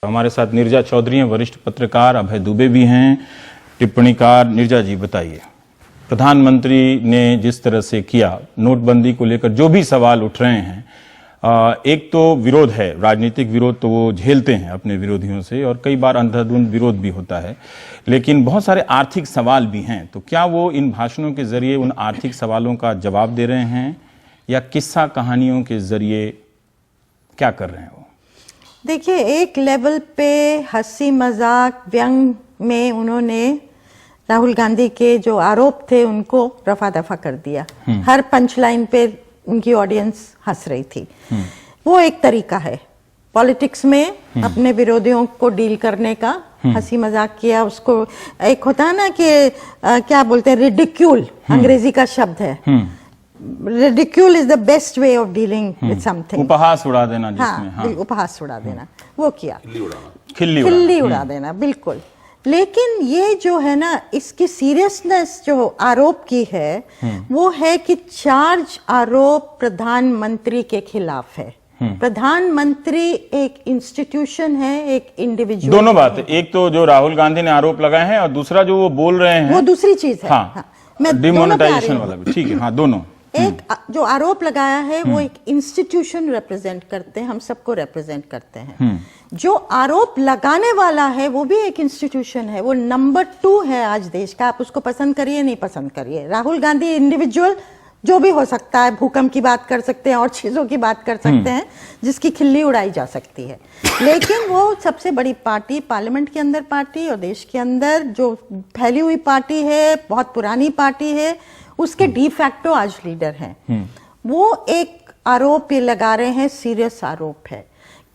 हमारे साथ नीरजा चौधरी हैं, वरिष्ठ पत्रकार, अभय दुबे भी हैं, टिप्पणीकार। नीरजा जी बताइए, प्रधानमंत्री ने जिस तरह से किया नोटबंदी को लेकर जो भी सवाल उठ रहे हैं, एक तो विरोध है, राजनीतिक विरोध तो वो झेलते हैं अपने विरोधियों से और कई बार अंधाधुंध विरोध भी होता है, लेकिन बहुत सारे आर्थिक सवाल भी हैं। तो क्या वो इन भाषणों के जरिए उन आर्थिक सवालों का जवाब दे रहे हैं या किस्सा कहानियों के जरिए क्या कर रहे हैं वो? देखिए, एक लेवल पे हंसी मजाक व्यंग में उन्होंने राहुल गांधी के जो आरोप थे उनको रफा दफा कर दिया। हर पंच लाइन पे उनकी ऑडियंस हंस रही थी। वो एक तरीका है पॉलिटिक्स में अपने विरोधियों को डील करने का। हंसी मजाक किया, उसको एक होता है ना कि क्या बोलते हैं, रिडिक्यूल अंग्रेजी का शब्द है। Ridicule is the best way of dealing with something. उपहास उड़ा देना जिसमें, हाँ, उपहास उड़ा देना, वो किया। खिल्ली उड़ा देना, बिल्कुल। लेकिन ये जो है ना, इसकी सीरियसनेस जो आरोप की है वो है कि चार्ज आरोप प्रधानमंत्री के खिलाफ है। प्रधानमंत्री एक इंस्टीट्यूशन है, एक इंडिविजुअल। दोनों बातें, एक तो जो राहुल गांधी ने आरोप लगाए हैं और दूसरा जो वो बोल रहे हैं वो दूसरी चीज है। हाँ, मैं डिमोनेटाइजेशन वाला भी ठीक है। हाँ, दोनों। एक जो आरोप लगाया है वो एक इंस्टीट्यूशन रिप्रेजेंट करते हैं, हम सबको रिप्रेजेंट करते हैं। जो आरोप लगाने वाला है वो भी एक इंस्टीट्यूशन है, वो नंबर 2 है आज देश का। आप उसको पसंद करिए नहीं पसंद करिए, राहुल गांधी इंडिविजुअल जो भी हो सकता है, भूकंप की बात कर सकते हैं और चीजों की बात कर सकते हैं जिसकी खिल्ली उड़ाई जा सकती है, लेकिन वो सबसे बड़ी पार्टी, पार्लियामेंट के अंदर पार्टी और देश के अंदर जो फैली हुई पार्टी है, बहुत पुरानी पार्टी है, उसके डी फैक्टो आज लीडर हैं। वो एक आरोप ये लगा रहे हैं, सीरियस आरोप है।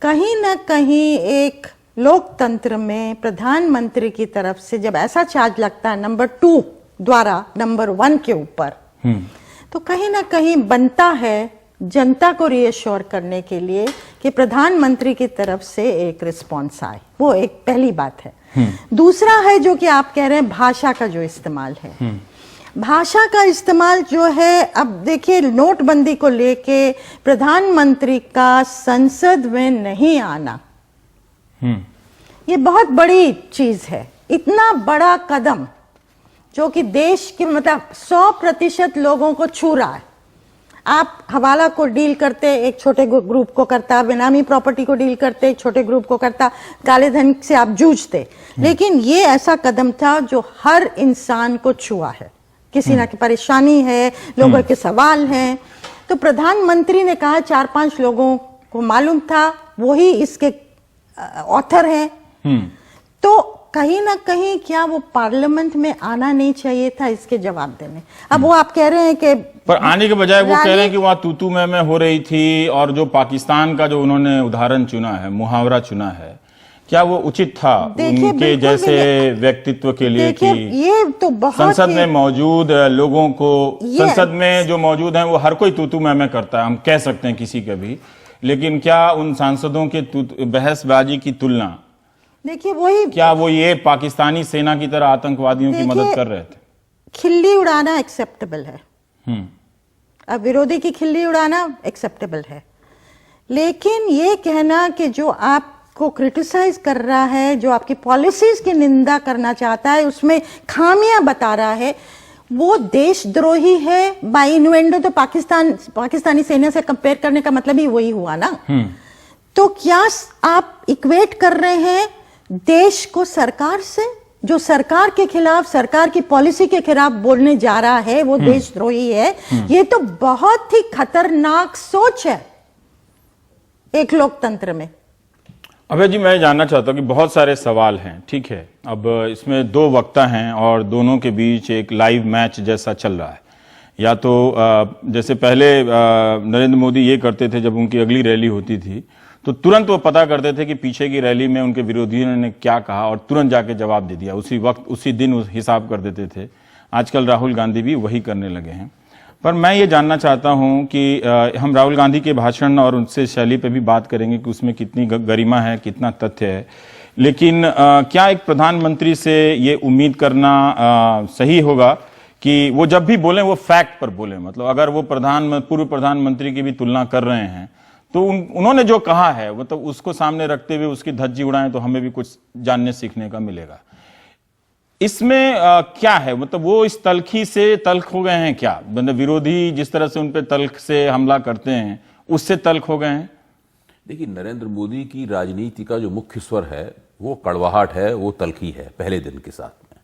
कहीं ना कहीं एक लोकतंत्र में प्रधानमंत्री की तरफ से जब ऐसा चार्ज लगता है नंबर 2 द्वारा नंबर 1 के ऊपर, तो कहीं ना कहीं बनता है जनता को रीअश्योर करने के लिए कि प्रधानमंत्री की तरफ से एक रिस्पॉन्स आए। वो एक पहली बात है। दूसरा है जो कि आप कह रहे हैं, भाषा का जो इस्तेमाल है। भाषा का इस्तेमाल जो है, अब देखिए, नोटबंदी को लेके प्रधानमंत्री का संसद में नहीं आना ये बहुत बड़ी चीज है। इतना बड़ा कदम जो कि देश के मतलब 100% लोगों को छू रहा है। आप हवाला को डील करते एक छोटे ग्रुप को करता, बेनामी प्रॉपर्टी को डील करते एक छोटे ग्रुप को करता, काले धन से आप जूझते, लेकिन ये ऐसा कदम था जो हर इंसान को छुआ है। किसी ना की परेशानी है, लोगों के सवाल हैं, तो प्रधानमंत्री ने कहा 4-5 लोगों को मालूम था, वही इसके ऑथर हैं। तो कहीं ना कहीं क्या वो पार्लियामेंट में आना नहीं चाहिए था इसके जवाब देने? अब वो आप कह रहे हैं कि पर आने के बजाय वो कह रहे हैं कि वहां तू मैं हो रही थी, और जो पाकिस्तान का जो उन्होंने उदाहरण चुना है, मुहावरा चुना है, क्या वो उचित था उनके जैसे व्यक्तित्व के लिए कि ये तो बहुत संसद में मौजूद लोगों को, संसद में जो मौजूद हैं वो हर कोई तू मैं करता है, हम कह सकते हैं किसी का भी, लेकिन क्या उन सांसदों के बहसबाजी की तुलना, देखिए वही, क्या वो ये पाकिस्तानी सेना की तरह आतंकवादियों की मदद कर रहे थे? खिल्ली उड़ाना एक्सेप्टेबल है, अब विरोधी की खिल्ली उड़ाना एक्सेप्टेबल है, लेकिन ये कहना कि जो आपको क्रिटिसाइज कर रहा है, जो आपकी पॉलिसीज की निंदा करना चाहता है, उसमें खामियां बता रहा है, वो देशद्रोही है बाय इन्वेंडो। तो पाकिस्तानी सेना से कंपेयर करने का मतलब ही वही हुआ ना। तो क्या आप इक्वेट कर रहे हैं देश को सरकार से? जो सरकार के खिलाफ, सरकार की पॉलिसी के खिलाफ बोलने जा रहा है वो देशद्रोही है। ये तो बहुत ही खतरनाक सोच है एक लोकतंत्र में। अभय जी, मैं जानना चाहता हूँ कि बहुत सारे सवाल हैं, ठीक है, अब इसमें 2 वक्ता हैं और दोनों के बीच एक लाइव मैच जैसा चल रहा है। या तो जैसे पहले नरेंद्र मोदी ये करते थे, जब उनकी अगली रैली होती थी तो तुरंत वो पता करते थे कि पीछे की रैली में उनके विरोधियों ने क्या कहा और तुरंत जाके जवाब दे दिया, उसी वक्त उसी दिन उस हिसाब कर देते थे। आजकल राहुल गांधी भी वही करने लगे हैं। पर मैं ये जानना चाहता हूं कि हम राहुल गांधी के भाषण और उनसे शैली पे भी बात करेंगे कि उसमें कितनी गरिमा है, कितना तथ्य है, लेकिन क्या एक प्रधानमंत्री से ये उम्मीद करना सही होगा कि वो जब भी बोले वो फैक्ट पर बोले? मतलब अगर वो पूर्व प्रधानमंत्री की भी तुलना कर रहे हैं तो उन्होंने जो कहा है मतलब उसको सामने रखते हुए उसकी धज्जी उड़ाएं तो हमें भी कुछ जानने सीखने का मिलेगा। इसमें क्या है, मतलब वो इस तल्खी से तल्ख हो गए हैं क्या? मतलब विरोधी जिस तरह से उन पे तल्ख से हमला करते हैं उससे तल्ख हो गए हैं? देखिए, नरेंद्र मोदी की राजनीति का जो मुख्य स्वर है वो कड़वाहट है, वो तल्खी है। पहले दिन के साथ में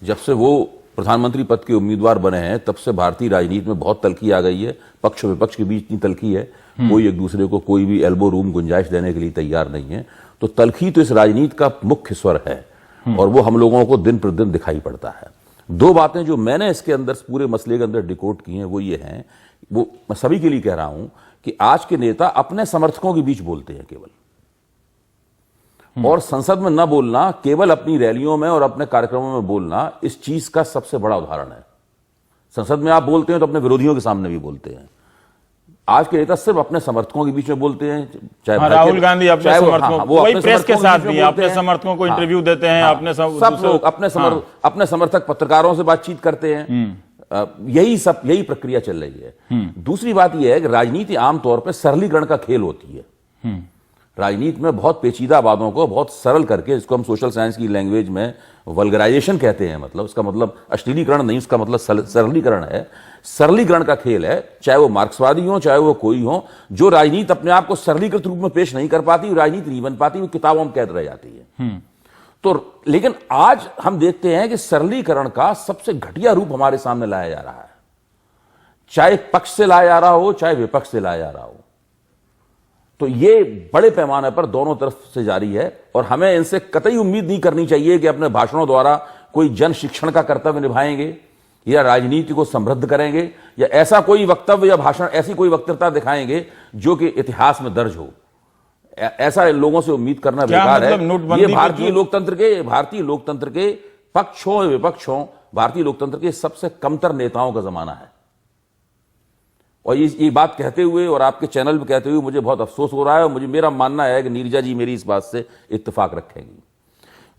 जब से वो प्रधानमंत्री पद के उम्मीदवार बने हैं तब से भारतीय राजनीति में बहुत तल्खी आ गई है। पक्ष विपक्ष के बीच इतनी तल्खी है, कोई एक दूसरे को कोई भी एल्बो रूम गुंजाइश देने के लिए तैयार नहीं है। तो तल्खी तो इस राजनीति का मुख्य स्वर है और वो हम लोगों को दिन प्रतिदिन दिखाई पड़ता है। दो बातें जो मैंने इसके अंदर पूरे मसले के अंदर डिकोड की हैं वो ये हैं, वो मैं सभी के लिए कह रहा हूं कि आज के नेता अपने समर्थकों के बीच बोलते हैं केवल, और संसद में न बोलना, केवल अपनी रैलियों में और अपने कार्यक्रमों में बोलना, इस चीज का सबसे बड़ा उदाहरण है। संसद में आप बोलते हैं तो अपने विरोधियों के सामने भी बोलते हैं। आज के नेता सिर्फ अपने समर्थकों के बीच में बोलते हैं, चाहे राहुल गांधी अपने समर्थकों, वही प्रेस के साथ भी अपने समर्थकों को इंटरव्यू देते हैं, अपने सब लोग अपने समर्थक पत्रकारों से बातचीत करते हैं। यही प्रक्रिया चल रही है। दूसरी बात यह है कि राजनीति आमतौर पर सरलीकरण का खेल होती है। राजनीति में बहुत पेचीदा बातों को बहुत सरल करके, जिसको हम सोशल साइंस की लैंग्वेज में वल्गराइजेशन कहते हैं, मतलब उसका मतलब अश्लीलीकरण नहीं, उसका मतलब सरलीकरण है। सरलीकरण का खेल है, चाहे वो मार्क्सवादी हो चाहे वो कोई हो। जो राजनीति अपने आप को सरलीकृत रूप में पेश नहीं कर पाती, राजनीति नहीं बन पाती, वो किताबों में कैद रह जाती है। तो लेकिन आज हम देखते हैं कि सरलीकरण का सबसे घटिया रूप हमारे सामने लाया जा रहा है, चाहे पक्ष से लाया जा रहा हो चाहे विपक्ष से लाया जा रहा हो। तो ये बड़े पैमाने पर दोनों तरफ से जारी है और हमें इनसे कतई उम्मीद नहीं करनी चाहिए कि अपने भाषणों द्वारा कोई जन शिक्षण का कर्तव्य निभाएंगे या राजनीति को समृद्ध करेंगे या ऐसा कोई वक्तव्य या भाषण, ऐसी कोई वक्तृता दिखाएंगे जो कि इतिहास में दर्ज हो। ऐसा लोगों से उम्मीद करना बेकार मतलब है। ये भारतीय लोकतंत्र के पक्ष हो विपक्ष हो, भारतीय लोकतंत्र के सबसे कमतर नेताओं का जमाना है। और ये बात कहते हुए और आपके चैनल पे कहते हुए मुझे बहुत अफसोस हो रहा है, और मेरा मानना है कि नीरजा जी मेरी इस बात से इत्तेफाक रखेंगी।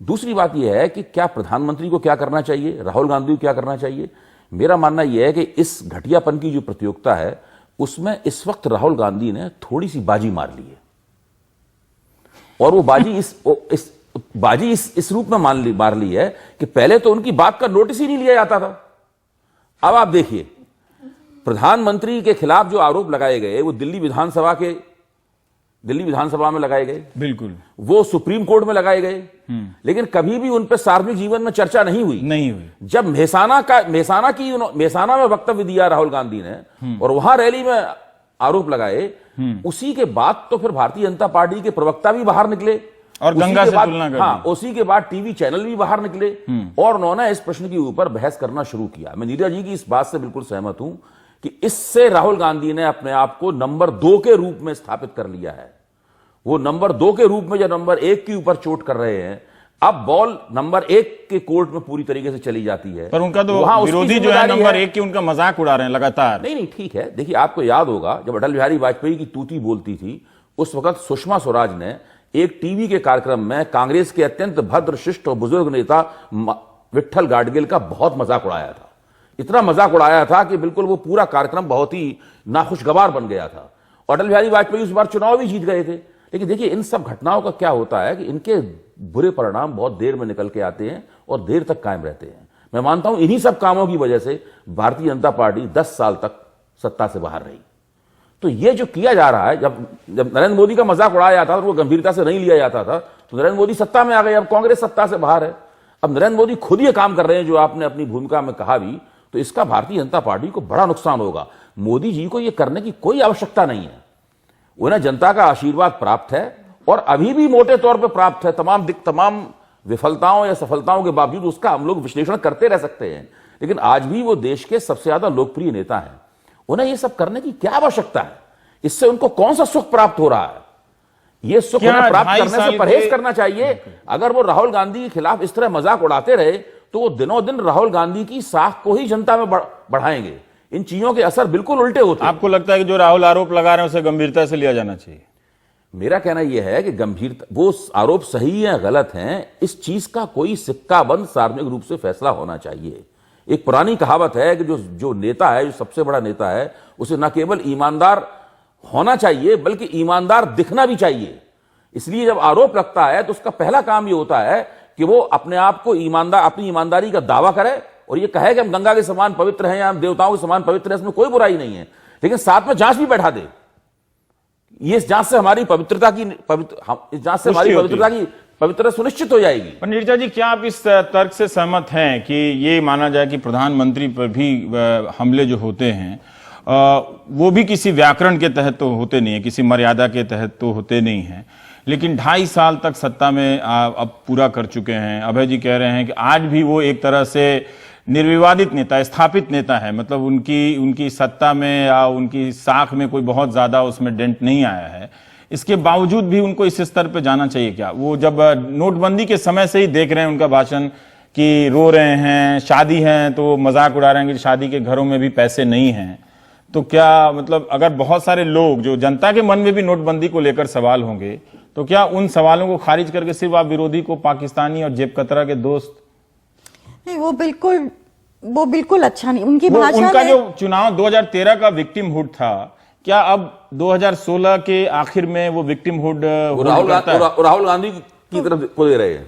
दूसरी बात यह है कि क्या प्रधानमंत्री को क्या करना चाहिए, राहुल गांधी को क्या करना चाहिए। मेरा मानना यह है कि इस घटियापन की जो प्रतियोगिता है उसमें इस वक्त राहुल गांधी ने थोड़ी सी बाजी मार ली है, और वो बाजी इस रूप में मार ली है कि पहले तो उनकी बात का नोटिस ही नहीं लिया जाता था। अब आप देखिए, प्रधानमंत्री के खिलाफ जो आरोप लगाए गए वो दिल्ली विधानसभा में लगाए गए, बिल्कुल वो सुप्रीम कोर्ट में लगाए गए, लेकिन कभी भी उन पर सार्वजनिक जीवन में चर्चा नहीं हुई। जब मेहसाना में वक्तव्य दिया राहुल गांधी ने और वहां रैली में आरोप लगाए, उसी के बाद तो फिर भारतीय जनता पार्टी के प्रवक्ता भी बाहर निकले और गंगा से तुलना कर दी। उसी के बाद टीवी चैनल भी बाहर निकले और उन्होंने इस प्रश्न के ऊपर बहस करना शुरू किया। मैं नीरज जी की इस बात से बिल्कुल सहमत हूं कि इससे राहुल गांधी ने अपने आप को नंबर 2 के रूप में स्थापित कर लिया है। वो नंबर 2 के रूप में जो नंबर 1 के ऊपर चोट कर रहे हैं, अब बॉल नंबर 1 के कोर्ट में पूरी तरीके से चली जाती है। पर उनका तो विरोधी जो है नंबर 1 की उनका मजाक उड़ा रहे हैं लगातार। नहीं, ठीक है। देखिए, आपको याद होगा जब अटल बिहारी वाजपेयी की तूती बोलती थी, उस वक्त सुषमा स्वराज ने एक टीवी के कार्यक्रम में कांग्रेस के अत्यंत भद्र शिष्ट और बुजुर्ग नेता विट्ठल गाडगिल का बहुत मजाक उड़ाया था। इतना मजाक उड़ाया था कि बिल्कुल वो पूरा कार्यक्रम बहुत ही नाखुशगवार बन गया था। अटल बिहारी वाजपेयी उस बार चुनाव भी जीत गए थे। लेकिन देखिए, इन सब घटनाओं का क्या होता है कि इनके बुरे परिणाम बहुत देर में निकल के आते हैं और देर तक कायम रहते हैं। मैं मानता हूं इन्हीं सब कामों की वजह से भारतीय जनता पार्टी 10 साल तक सत्ता से बाहर रही। तो ये जो किया जा रहा है, जब नरेंद्र मोदी का मजाक उड़ाया जाता था तो वो गंभीरता से नहीं लिया जाता था, तो नरेंद्र मोदी सत्ता में आ गए, अब कांग्रेस सत्ता से बाहर है। अब नरेंद्र मोदी खुद ये काम कर रहे हैं जो आपने अपनी भूमिका में कहा भी, तो इसका भारतीय जनता पार्टी को बड़ा नुकसान होगा। मोदी जी को यह करने की कोई आवश्यकता नहीं है। उन्हें जनता का आशीर्वाद प्राप्त है और अभी भी मोटे तौर पर प्राप्त है। तमाम विफलताओं या सफलताओं के बावजूद उसका हम लोग विश्लेषण करते रह सकते हैं, लेकिन आज भी वो देश के सबसे ज्यादा लोकप्रिय नेता हैं। उन्हें यह सब करने की क्या आवश्यकता है? इससे उनको कौन सा सुख प्राप्त हो रहा है? ये सुख उन्हें प्राप्त करने से परहेज करना चाहिए। अगर वो राहुल गांधी के खिलाफ इस तरह मजाक उड़ाते रहे तो वो दिनों दिन राहुल गांधी की साख को ही जनता में बढ़ाएंगे। इन चीजों के असर बिल्कुल उल्टे होते हैं। आपको लगता है कि जो राहुल आरोप लगा रहे हैं उसे गंभीरता से लिया जाना चाहिए? मेरा कहना यह है कि गंभीरता, वो आरोप सही है गलत हैं, इस चीज का कोई सिक्का बंद सार्वजनिक रूप से फैसला होना चाहिए। एक पुरानी कहावत है कि जो नेता है, जो सबसे बड़ा नेता है, उसे न केवल ईमानदार होना चाहिए बल्कि ईमानदार दिखना भी चाहिए। इसलिए जब आरोप लगता है तो उसका पहला काम यह होता है कि वो अपने आप को ईमानदार, अपनी ईमानदारी का दावा करे और ये कहे कि हम गंगा के समान पवित्र हैं या हम देवताओं के समान पवित्र हैं, इसमें कोई बुराई नहीं है, लेकिन साथ में जांच भी बैठा दे। ये इस जांच से हमारी पवित्रता की पवित्रता सुनिश्चित हो जाएगी। पर नीरजा जी, क्या आप इस तर्क से सहमत हैं कि ये माना जाए कि प्रधानमंत्री पर भी हमले जो होते हैं वो भी किसी व्याकरण के तहत तो होते नहीं है, किसी मर्यादा के तहत तो होते नहीं है, लेकिन 2.5 साल तक सत्ता में अब पूरा कर चुके हैं। अभय जी कह रहे हैं कि आज भी वो एक तरह से निर्विवादित नेता, स्थापित नेता है, मतलब उनकी सत्ता में या उनकी साख में कोई बहुत ज्यादा उसमें डेंट नहीं आया है। इसके बावजूद भी उनको इस स्तर पे जाना चाहिए क्या? वो जब नोटबंदी के समय से ही देख रहे हैं उनका भाषण कि रो रहे हैं, शादी है तो मजाक उड़ा रहे हैं कि शादी के घरों में भी पैसे नहीं हैं, तो क्या मतलब अगर बहुत सारे लोग जो जनता के मन में भी नोटबंदी को लेकर सवाल होंगे, तो क्या उन सवालों को खारिज करके सिर्फ आप विरोधी को पाकिस्तानी और जेब कतरा के दोस्त? नहीं, वो बिल्कुल अच्छा नहीं। उनकी भाषा उनका जो चुनाव 2013 का विक्टिमहुड था, क्या अब 2016 के आखिर में वो विक्टिमहुड राहुल गांधी की तरफ को दे रहे हैं?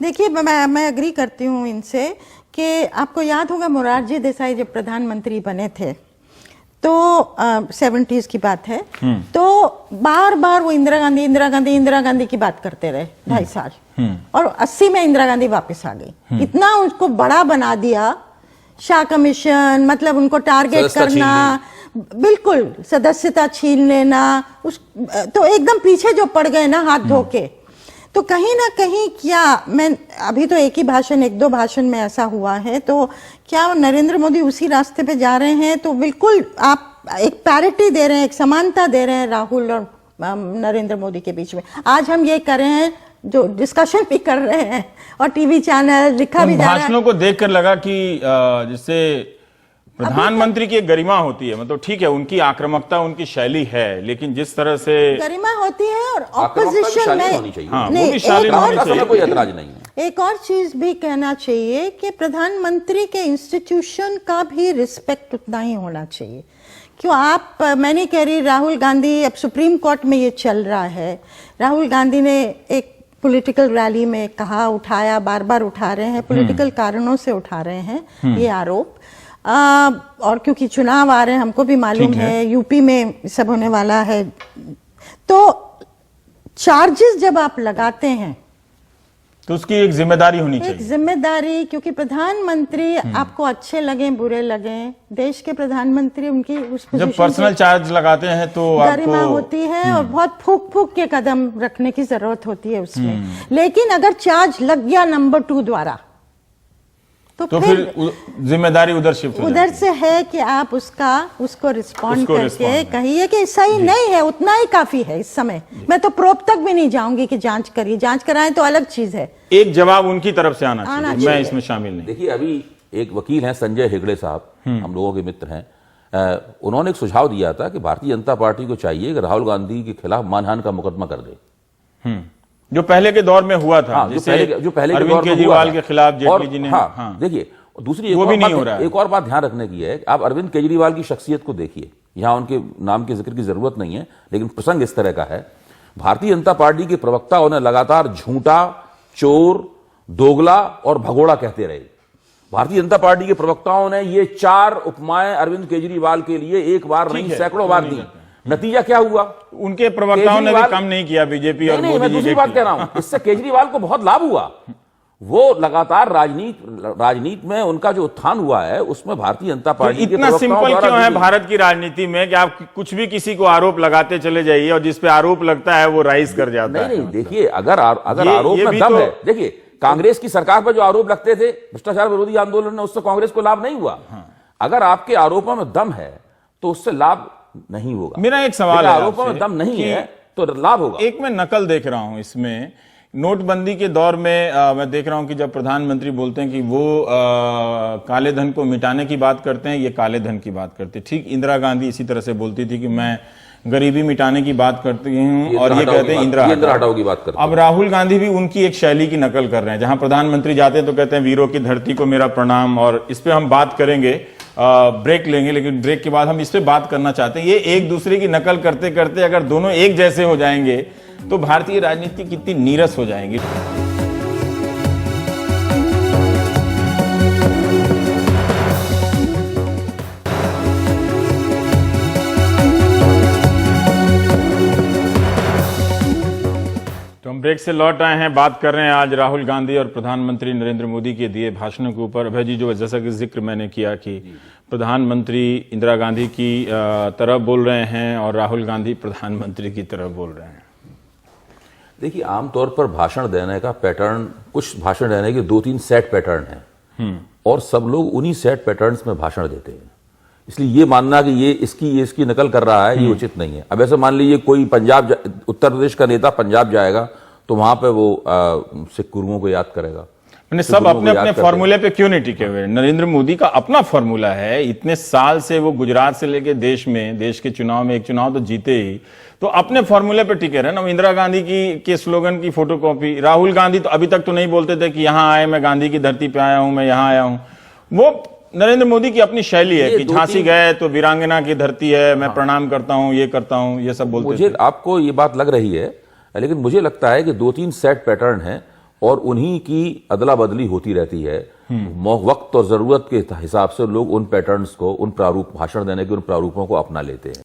देखिए, मैं अग्री करती हूँ इनसे कि आपको याद होगा मोरारजी देसाई जब प्रधानमंत्री बने थे तो 70s की बात है, तो बार बार वो इंदिरा गांधी की बात करते रहे 2.5 साल, और 80 में इंदिरा गांधी वापस आ गई। इतना उसको बड़ा बना दिया, शाह कमीशन, मतलब उनको टारगेट करना, बिल्कुल सदस्यता छीन लेना, तो एकदम पीछे जो पड़ गए ना हाथ धो के। तो कहीं ना कहीं क्या, मैं अभी तो एक दो भाषण में ऐसा हुआ है, तो क्या नरेंद्र मोदी उसी रास्ते पे जा रहे हैं? तो बिल्कुल आप एक पैरिटी दे रहे हैं, एक समानता दे रहे हैं राहुल और नरेंद्र मोदी के बीच में। आज हम ये कर रहे हैं, जो डिस्कशन भी कर रहे हैं और टीवी चैनल लिखा भी जा रहा है। भाषणों को देखकर लगा कि जैसे प्रधानमंत्री की एक गरिमा होती है, मतलब ठीक है उनकी आक्रामकता, उनकी शैली है, लेकिन जिस तरह से गरिमा होती है और ऑपोजिशन में कोई ऐतराज नहीं है। एक और चीज भी कहना चाहिए कि प्रधानमंत्री के इंस्टीट्यूशन का भी रिस्पेक्ट उतना ही होना चाहिए। क्यों मैं नहीं कह रही राहुल गांधी, अब सुप्रीम कोर्ट में ये चल रहा है, राहुल गांधी ने एक पॉलिटिकल रैली में कहा, उठाया, बार बार उठा रहे हैं, पॉलिटिकल कारणों से उठा रहे हैं ये आरोप, और क्योंकि चुनाव आ रहे हैं, हमको भी मालूम है यूपी में सब होने वाला है, तो चार्जेस जब आप लगाते हैं तो उसकी एक जिम्मेदारी होनी चाहिए। एक जिम्मेदारी, क्योंकि प्रधानमंत्री आपको अच्छे लगे बुरे लगे, देश के प्रधानमंत्री, उनकी उस जब पर्सनल चार्ज लगाते हैं तो गरिमा होती है और बहुत फूक के कदम रखने की जरूरत होती है उसमें। लेकिन अगर चार्ज लग गया नंबर 2 द्वारा तो फिर जिम्मेदारी उधर शिफ्ट उधर से है कि आप उसको रिस्पॉन्ड करके कहिए कि सही नहीं है, उतना ही काफी है इस समय। मैं तो प्रोब तक भी नहीं जाऊंगी कि जांच करिए, जांच कराएं तो अलग चीज है, एक जवाब उनकी तरफ से आना चाहिए। मैं इसमें शामिल नहीं। देखिए, अभी एक वकील हैं संजय हेगड़े साहब, हम लोगों के मित्र हैं, उन्होंने एक सुझाव दिया था कि भारतीय जनता पार्टी को चाहिए कि राहुल गांधी के खिलाफ मानहानि का मुकदमा कर दे, जो पहले के दौर में हुआ था। जो पहले के अरविंद केजरीवाल के खिलाफ जेटली जी ने। देखिए, दूसरी एक और बात ध्यान रखने की है, आप अरविंद केजरीवाल की शख्सियत को देखिए, यहां उनके नाम के जिक्र की जरूरत नहीं है, लेकिन प्रसंग इस तरह का है। भारतीय जनता पार्टी के प्रवक्ता उन्हें लगातार झूठा, चोर, दोगला और भगोड़ा कहते रहे। भारतीय जनता पार्टी के प्रवक्ताओं ने ये 4 उपमाएं अरविंद केजरीवाल के लिए एक बार नहीं, सैकड़ों बार दी। नतीजा क्या हुआ? उनके प्रवक्ताओं ने भी कम नहीं किया, बीजेपी और मोदी जी। मैं दूसरी बात कह रहा हूं, इससे केजरीवाल को बहुत लाभ हुआ। वो लगातार राजनीति में उनका जो उत्थान हुआ है, उसमें भारतीय जनता पार्टी के इतना सिंपल क्यों है भारत की राजनीति में कि आप कुछ भी किसी को आरोप लगाते चले जाइए और जिस पे आरोप लगता है वो राइज कर जाता है? नहीं, देखिए, अगर आरोप में दम है, देखिए कांग्रेस की सरकार पर जो आरोप लगते थे भ्रष्टाचार विरोधी आंदोलन में, उससे कांग्रेस को लाभ नहीं हुआ। अगर आपके आरोपों में दम है तो उससे लाभ नहीं होगा। मेरा एक सवाल है, आरोपों में दम नहीं है तो लाभ होगा। एक मैं नकल देख रहा हूं इसमें, नोटबंदी के दौर में मैं देख रहा हूं कि जब प्रधानमंत्री बोलते हैं कि वो काले धन को मिटाने की बात करते हैं, ये काले धन की बात करते हैं। ठीक इंदिरा गांधी इसी तरह से बोलती थी कि मैं गरीबी मिटाने की बात करती हूं, और ये कहते हैं इंदिरा हटाओ की बात करते हैं। अब राहुल गांधी भी उनकी एक शैली की नकल कर रहे हैं, जहां प्रधानमंत्री जाते हैं तो कहते हैं वीरों की धरती को मेरा प्रणाम, और इस पे हम बात करेंगे। ब्रेक लेंगे, लेकिन ब्रेक के बाद हम इस पे बात करना चाहते हैं। ये एक दूसरे की नकल करते करते अगर दोनों एक जैसे हो जाएंगे तो भारतीय राजनीति कितनी नीरस हो जाएंगी। तो हम ब्रेक से लौट आए हैं, बात कर रहे हैं आज राहुल गांधी और प्रधानमंत्री नरेंद्र मोदी के दिए भाषणों के ऊपर। अभय जी, जो जैसा कि जिक्र मैंने किया कि प्रधानमंत्री इंदिरा गांधी की तरफ बोल रहे हैं और राहुल गांधी प्रधानमंत्री की तरफ बोल रहे हैं। देखिए, आमतौर पर भाषण देने का पैटर्न, कुछ भाषण देने के 2-3 सेट पैटर्न हैं और सब लोग उन्हीं सेट पैटर्न्स में भाषण देते हैं। इसलिए ये मानना कि ये इसकी नकल कर रहा है, ये उचित नहीं है। अब ऐसे मान लीजिए कोई उत्तर प्रदेश का नेता पंजाब जाएगा तो वहां पे वो सिख गुरुओं को याद करेगा। मैंने सब अपने अपने फॉर्मूले पे क्यों नहीं टिके हुए? नरेंद्र मोदी का अपना फॉर्मूला है, इतने साल से वो गुजरात से लेके देश के चुनाव में एक चुनाव तो जीते ही, तो अपने फॉर्मूले पे टिके रहे ना। इंदिरा गांधी के स्लोगन की फोटोकॉपी, राहुल गांधी तो अभी तक तो नहीं बोलते थे कि यहां आए, मैं गांधी की धरती पे आया हूं, मैं यहां आया हूं। वो नरेंद्र मोदी की अपनी शैली है कि झांसी गए तो वीरांगना की धरती है, मैं प्रणाम करता हूं, ये करता हूं, ये सब बोलते मुझे आपको ये बात लग रही है, लेकिन मुझे लगता है कि 2-3 सेट पैटर्न हैं और उन्हीं की अदला बदली होती रहती है। वक्त और जरूरत के हिसाब से लोग उन पैटर्न्स को, उन प्रारूप भाषण देने के उन प्रारूपों को अपना लेते हैं।